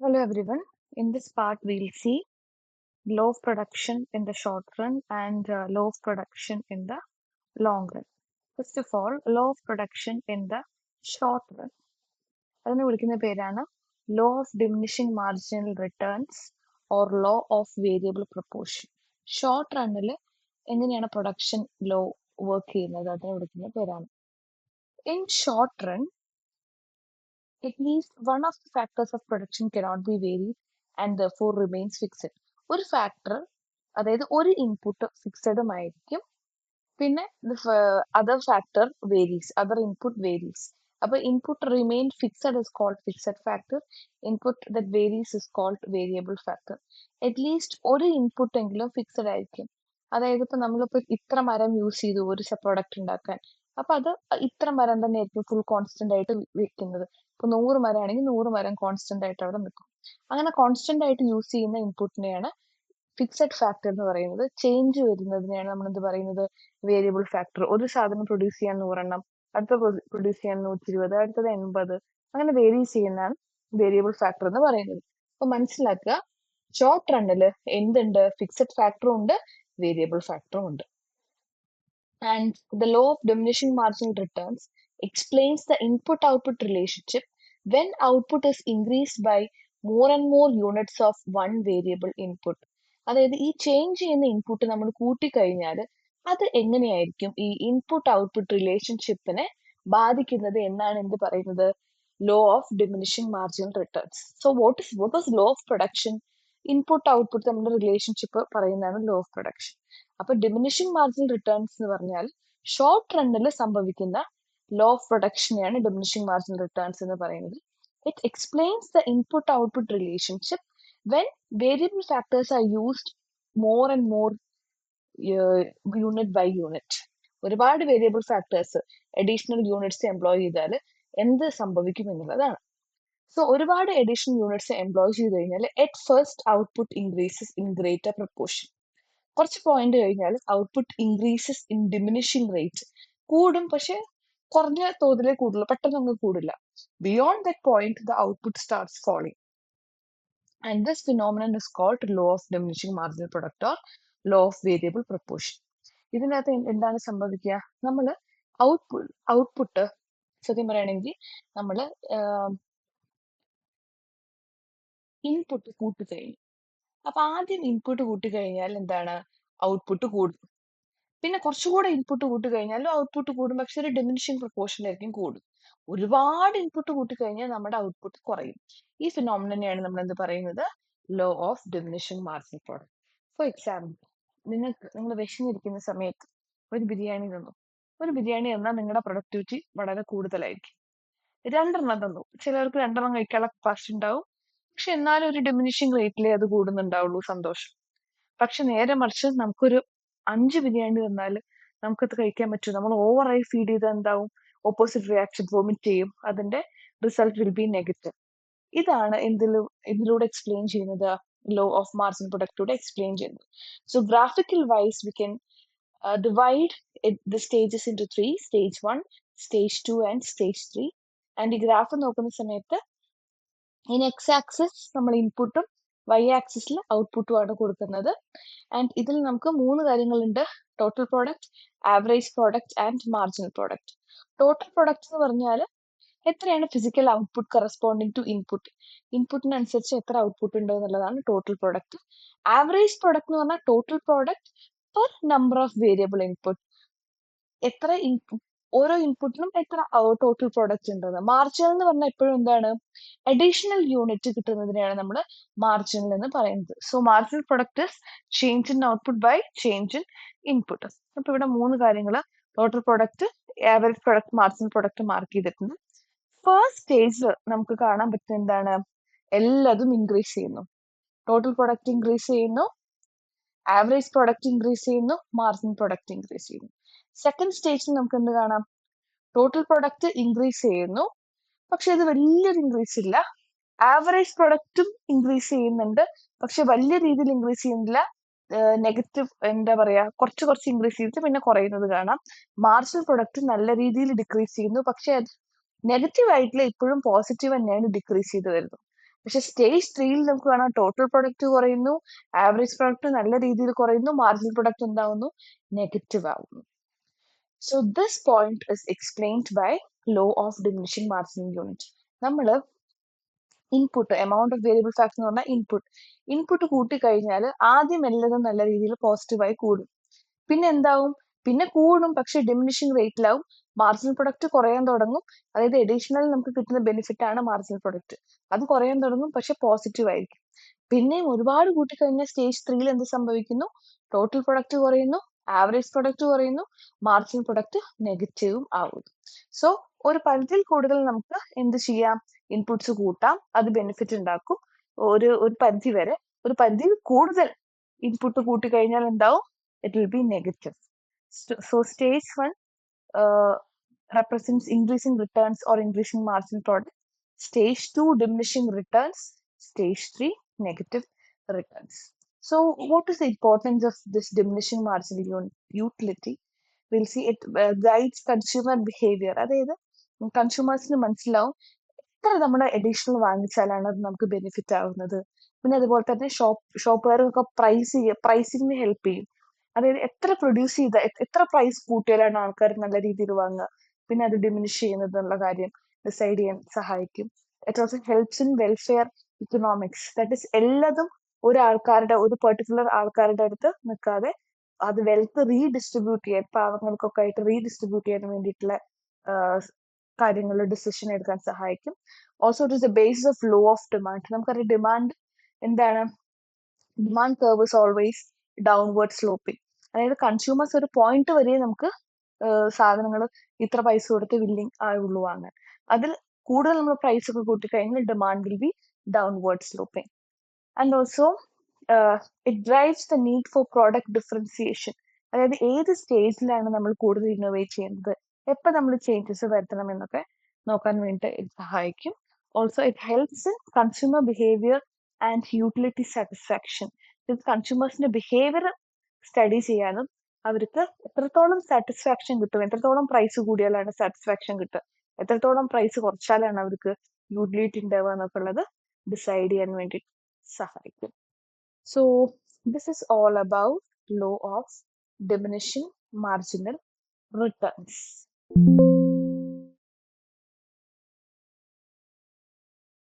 Hello everyone. In this part, we'll see law of production in the short run and law of production in the long run. First of all, law of production in the short run. അതിനെ വിളിക്കുന്ന പേരാണ് law of diminishing marginal returns or law of variable proportion. Short റണ്ണിൽ എങ്ങനെയാണ് production law work ചെയ്യുന്നത് അതിനെ വിളിക്കുന്ന പേരാണ്. In short run, at least one of the factors of production cannot be varied and therefore remains fixed. ഒരു factor, അതായത് ഒരു input ഫിക്സഡും ആയിരിക്കും, പിന്നെ other factor varies, other input varies. അപ്പൊ input remain fixed is called fixed factor, input that varies is called variable factor. At least ഒരു input എങ്കിലും fixed ആയിരിക്കും. അതായത് ഇപ്പൊ നമ്മളിപ്പോ ഇത്ര മരം യൂസ് ചെയ്തു ഒരു പ്രൊഡക്റ്റ് ഉണ്ടാക്കാൻ, അപ്പൊ അത് ഇത്ര മരം തന്നെ ആയിരിക്കും ഫുൾ കോൺസ്റ്റന്റ് ആയിട്ട് വെക്കുന്നത്. ഇപ്പൊ 100 മരം ആണെങ്കിൽ 100 മരം കോൺസ്റ്റന്റ് ആയിട്ട് അവിടെ നിൽക്കും. അങ്ങനെ കോൺസ്റ്റന്റ് ആയിട്ട് യൂസ് ചെയ്യുന്ന ഇൻപുട്ടിനെയാണ് ഫിക്സഡ് ഫാക്ടർ എന്ന് പറയുന്നത്. ചേഞ്ച് വരുന്നതിനെയാണ് നമ്മൾ എന്ത് പറയുന്നത്, വേരിയബിൾ ഫാക്ടർ. ഒരു സാധനം പ്രൊഡ്യൂസ് ചെയ്യാൻ 100 എണ്ണം, അടുത്ത പ്രൊഡ്യൂസ് ചെയ്യാൻ 120, അടുത്തത് 80, അങ്ങനെ വേരീസ് ചെയ്യുന്നതാണ് വേരിയബിൾ ഫാക്ടർ എന്ന് പറയുന്നത്. അപ്പൊ മനസ്സിലാക്കുക, ഷോർട്ട് റണ്ണില് എന്തുണ്ട്, ഫിക്സഡ് ഫാക്ടറും ഉണ്ട്, വേരിയബിൾ ഫാക്ടറും ഉണ്ട്. And the law of diminishing marginal returns explains the input-output relationship when output is increased by more and more units of one variable input. അതായത് ഈ ചേഞ്ച് ചെയ്യുന്ന ഇൻപുട്ട് നമ്മൾ കൂട്ടിക്കഴിഞ്ഞാൽ അത് എങ്ങനെയായിരിക്കും ഈ ഇൻപുട്ട് ഔട്ട്പുട്ട് റിലേഷൻഷിപ്പിനെ ബാധിക്കുന്നത് എന്നാണ് എന്ത് പറയുന്നത്, law of diminishing marginal returns. So what was law of production? Input output തമ്മിലുള്ള റിലേഷൻഷിപ്പ് പറയുന്നതാണ് ലോ ഓഫ് പ്രൊഡക്ഷൻ. അപ്പൊ ഡിമിനിഷിംഗ് മാർജിനൽ റിട്ടേൺസ് എന്ന് പറഞ്ഞാൽ ഷോർട്ട് റണ്ണിൽ സംഭവിക്കുന്ന ലോ ഓഫ് പ്രൊഡക്ഷനെയാണ് ഡിമിനിഷിംഗ് മാർജിനൽ റിട്ടേൺസ് എന്ന് പറയുന്നത്. It explains the input output relationship when variable factors are used more and more unit by unit. ഒരുപാട് variable factors, additional units employ ചെയ്താൽ എന്ത് സംഭവിക്കും എന്നുള്ളതാണ്. സോ ഒരുപാട് അഡീഷണൽ യൂണിറ്റ്സ് എംപ്ലോയ് ചെയ്ത് കഴിഞ്ഞാൽ at first output increases in greater proportion. കുറച്ച് point കഴിഞ്ഞാൽ output increases in diminishing rate. കൂടും, പക്ഷെ കുറഞ്ഞ തോതിലേ കൂടുള്ളൂ, പെട്ടെന്ന് അങ്ങ് കൂടില്ല. Beyond that point the output starts falling. And this phenomenon is called law of diminishing marginal product or law of variable proportion. ഇതിനകത്ത് എന്താണ് സംഭവിക്കുക, നമ്മൾ ഔട്ട്പുട്ട് സത്യം പറയുകയാണെങ്കിൽ നമ്മൾ ഇൻപുട്ട് കൂട്ടിക്കഴിഞ്ഞു. അപ്പൊ ആദ്യം ഇൻപുട്ട് കൂട്ടിക്കഴിഞ്ഞാൽ എന്താണ്, ഔട്ട്പുട്ട് കൂടും. പിന്നെ കുറച്ചുകൂടെ ഇൻപുട്ട് കൂട്ടി കഴിഞ്ഞാലും ഔട്ട്പുട്ട് കൂടും, പക്ഷെ ഒരു ഡിമിനിഷിംഗ് പ്രൊപ്പോർഷനിലായിരിക്കും കൂടും. ഒരുപാട് ഇൻപുട്ട് കൂട്ടി കഴിഞ്ഞാൽ നമ്മുടെ ഔട്ട്പുട്ട് കുറയും. ഈ ഫിനോമിനെയാണ് നമ്മൾ എന്ത് പറയുന്നത്, law of diminishing marginal product. For example, നിങ്ങൾ വിശന്നിരിക്കുന്ന സമയത്ത് ഒരു ബിരിയാണി തന്നു. ഒരു ബിരിയാണി തന്നാൽ നിങ്ങളുടെ പ്രൊഡക്ടിവിറ്റി വളരെ കൂടുതലായിരിക്കും. 2 എണ്ണം തന്നു, ചിലർക്ക് 2 എണ്ണം കഴിക്കാനുള്ള കപ്പാസിറ്റി ഉണ്ടാവും, പക്ഷെ എന്നാലും ഒരു ഡിമിനിഷിംഗ് റേറ്റിലേ അത് കൂടുന്നുണ്ടാവുള്ളൂ, സന്തോഷം. പക്ഷെ നേരെ മറിച്ച് നമുക്കൊരു 5 ബിരിയാണി തന്നാൽ നമുക്കത് കഴിക്കാൻ പറ്റും. നമ്മൾ ഓവറായി ഫീഡ് ചെയ്താൽ എന്താവും, ഓപ്പോസിറ്റ് റിയാക്ഷൻ, വോമിറ്റ് ചെയ്യും. അതിന്റെ റിസൾട്ട് വിൽ ബി നെഗറ്റീവ്. ഇതാണ് ഇതിലൂടെ എക്സ്പ്ലെയിൻ ചെയ്യുന്നത്, ലോ ഓഫ് മാർജിനൽ പ്രൊഡക്റ്റിലൂടെ എക്സ്പ്ലെയിൻ ചെയ്യുന്നത്. So graphical wise we can divide the stages into 3, stage 1, stage 2 and stage 3. And ഈ ഗ്രാഫ് നോക്കുന്ന സമയത്ത് ഇൻ എക്സ് ആക്സിസ് നമ്മൾ ഇൻപുട്ടും വൈ ആക്സിസിൽ ഔട്ട്പുട്ടും ആണ് കൊടുക്കുന്നത്. ആൻഡ് ഇതിൽ നമുക്ക് 3 കാര്യങ്ങളുണ്ട്, total product, average product and marginal product. Total product എന്ന് പറഞ്ഞാൽ എത്രയാണ് physical output corresponding to input, ഇൻപുട്ടിനനുസരിച്ച് എത്ര ഔട്ട്പുട്ട് ഉണ്ട് എന്നുള്ളതാണ് ടോട്ടൽ പ്രോഡക്റ്റ്. ആവറേജ് പ്രോഡക്റ്റ് എന്ന് പറഞ്ഞാൽ total product per number of variable input, എത്ര ഓരോ ഇൻപുട്ടിനും എത്ര ടോട്ടൽ പ്രോഡക്റ്റ് ഉണ്ടെന്ന്. മാർജിനൽ എന്ന് പറഞ്ഞാൽ എപ്പോഴും എന്താണ്, അഡീഷണൽ യൂണിറ്റ് കിട്ടുന്നതിനെയാണ് നമ്മൾ മാർജിനൽ എന്ന് പറയുന്നത്. So marginal product is change in output by change in input. അപ്പൊ ഇവിടെ 3 കാര്യങ്ങൾ, total product, average product, marginal product mark ചെയ്തിട്ടുണ്ട്. ഫസ്റ്റ് സ്റ്റേജിൽ നമുക്ക് കാണാൻ പറ്റുന്ന എന്താണ്, എല്ലാതും ഇൻക്രീസ് ചെയ്യുന്നു. ടോട്ടൽ പ്രൊഡക്റ്റ് ഇൻക്രീസ് ചെയ്യുന്നു, ആവറേജ് പ്രൊഡക്റ്റ് ഇൻക്രീസ് ചെയ്യുന്നു, മാർജിനൽ പ്രൊഡക്റ്റ് ഇൻക്രീസ് ചെയ്യുന്നു. സെക്കൻഡ് സ്റ്റേജിൽ നമുക്ക് എന്ത് കാണാം, ടോട്ടൽ പ്രൊഡക്റ്റ് ഇൻക്രീസ് ചെയ്യുന്നു, പക്ഷെ ഇത് വലിയൊരു ഇൻക്രീസ് ഇല്ല. ആവറേജ് പ്രൊഡക്റ്റും ഇൻക്രീസ് ചെയ്യുന്നുണ്ട്, പക്ഷെ വലിയ രീതിയിൽ ഇൻക്രീസ് ചെയ്യുന്നില്ല, നെഗറ്റീവ്, എന്താ പറയാ, കുറച്ച് ഇൻക്രീസ് ചെയ്തിട്ട് പിന്നെ കുറയുന്നത് കാണാം. മാർജിനൽ പ്രൊഡക്റ്റ് നല്ല രീതിയിൽ ഡിക്രീസ് ചെയ്യുന്നു, പക്ഷെ അത് നെഗറ്റീവ് ആയിട്ടില്ല, ഇപ്പോഴും പോസിറ്റീവ് തന്നെയാണ് ഡിക്രീസ് ചെയ്ത് വരുന്നത്. പക്ഷെ സ്റ്റേജ് 3യിൽ നമുക്ക് കാണാം ടോട്ടൽ പ്രൊഡക്റ്റ് കുറയുന്നു, ആവറേജ് പ്രൊഡക്റ്റ് നല്ല രീതിയിൽ കുറയുന്നു, മാർജിനൽ പ്രൊഡക്റ്റ് എന്താവുന്നു, നെഗറ്റീവ് ആവുന്നു. So this point is explained by law of diminishing marginal unit. നമ്മൾ input, amount of variable factor എന്ന് പറഞ്ഞാൽ ഇൻപുട്ട് കൂട്ടിക്കഴിഞ്ഞാൽ ആദ്യം എല്ലാതും നല്ല രീതിയിൽ പോസിറ്റീവായി കൂടും. പിന്നെ എന്താവും, പിന്നെ കൂടും, പക്ഷെ ഡിമിനിഷിംഗ് റേറ്റിലാവും. മാർജിനൽ പ്രൊഡക്റ്റ് കുറയാൻ തുടങ്ങും. അതായത് അഡീഷണൽ നമുക്ക് കിട്ടുന്ന ബെനിഫിറ്റ് ആണ് മാർജിനൽ പ്രൊഡക്റ്റ്. അത് കുറയാൻ തുടങ്ങും, പക്ഷെ പോസിറ്റീവ് ആയിരിക്കും. പിന്നെയും ഒരുപാട് കൂട്ടിക്കഴിഞ്ഞാൽ സ്റ്റേജ് 3യിൽ എന്ത് സംഭവിക്കുന്നു, ടോട്ടൽ പ്രൊഡക്റ്റ് കുറയുന്നു, ആവറേജ് പ്രൊഡക്റ്റ് കുറയുന്നു, മാർജിനൽ പ്രൊഡക്റ്റ് നെഗറ്റീവും ആവുന്നു. സോ ഒരു പരിധിയിൽ കൂടുതൽ നമുക്ക് എന്ത് ചെയ്യാം, ഇൻപുട്സ് കൂട്ടാം, അത് ബെനിഫിറ്റ് ഉണ്ടാക്കും ഒരു പരിധി വരെ. ഒരു പരിധിയിൽ കൂടുതൽ ഇൻപുട്ട് കൂട്ടിക്കഴിഞ്ഞാൽ എന്താവും, it will be negative. So stage 1 represents increasing returns or increasing margin product. Stage 2 diminishing returns. Stage 3 negative returns. So what is the importance of this diminishing marginal utility? We'll see it guides consumer behavior. അതായത് കൺസ്യൂമേഴ്സിന് മനസ്സിലാവും എത്ര നമ്മൾ additional വാങ്ങിച്ചാലാണ് അത് നമുക്ക് benefit ആവുന്നത്. പിന്നെ അതുപോലെ തന്നെ ഷോപ്പുകാരൊക്കെ പ്രൈസിങ്ങിന് ഹെൽപ്പ് ചെയ്യും. അതായത് എത്ര പ്രൊഡ്യൂസ് ചെയ്ത എത്ര പ്രൈസ് കൂട്ടിയാലാണ് ആൾക്കാർ നല്ല രീതിയിൽ വാങ്ങുക, പിന്നെ അത് ഡിമിനിഷ് ചെയ്യുന്നത് എന്നുള്ള കാര്യം ഡിസൈഡ് ചെയ്യാൻ സഹായിക്കും. It also helps in welfare economics. That is എല്ലാതും ഒരു പെർട്ടിക്കുലർ ആൾക്കാരുടെ അടുത്ത് നിൽക്കാതെ അത് വെൽത്ത് റീഡിസ്ട്രിബ്യൂട്ട് ചെയ്യാൻ, പാവങ്ങൾക്കൊക്കെ ആയിട്ട് റീഡിസ്ട്രിബ്യൂട്ട് ചെയ്യാൻ വേണ്ടിയിട്ടുള്ള കാര്യങ്ങൾ ഡിസിഷൻ എടുക്കാൻ സഹായിക്കും. Also it is the basis of law of demand. നമുക്കറിയാം ഡിമാൻഡ് എന്താണ്, demand curve is always downward sloping. അതായത് കൺസ്യൂമേഴ്സ് ഒരു പോയിന്റ് വരെ നമുക്ക് സാധനങ്ങൾ ഇത്ര പൈസ കൊടുത്ത് വില്ലിങ് ആയുള്ളൂ വാങ്ങാൻ. അതിൽ കൂടുതൽ നമ്മൾ പ്രൈസ് ഒക്കെ കൂട്ടിക്കഴിഞ്ഞാൽ demand will be downward sloping. And also it drives the need for product differentiation. അതായത് ഏത് സ്റ്റേജിലാണ് നമ്മൾ കൂടുതൽ ഇന്നോവേറ്റ് ചെയ്യുന്നത്, എപ്പോൾ നമ്മൾ ചേഞ്ചസ് വരുത്തണം എന്നൊക്കെ നോക്കാൻ വേണ്ടിയിട്ട് ഇത് സഹായിക്കും. Also it helps in consumer behaviour and utility satisfaction. ഇത് കൺസ്യൂമേഴ്സിന്റെ ബിഹേവിയർ സ്റ്റഡി ചെയ്യാനും അവർക്ക് എത്രത്തോളം സാറ്റിസ്ഫാക്ഷൻ കിട്ടും, എത്രത്തോളം പ്രൈസ് കൂടിയാലാണ് സാറ്റിസ്ഫാക്ഷൻ കിട്ടുക, എത്രത്തോളം പ്രൈസ് കുറച്ചാലാണ് അവർക്ക് യൂട്ടിലിറ്റി ഉണ്ടാവുക എന്നൊക്കെ ഉള്ളത് ഡിസൈഡ് ചെയ്യാൻ വേണ്ടി സഹായിക്കും. So this is all about law of diminishing marginal returns.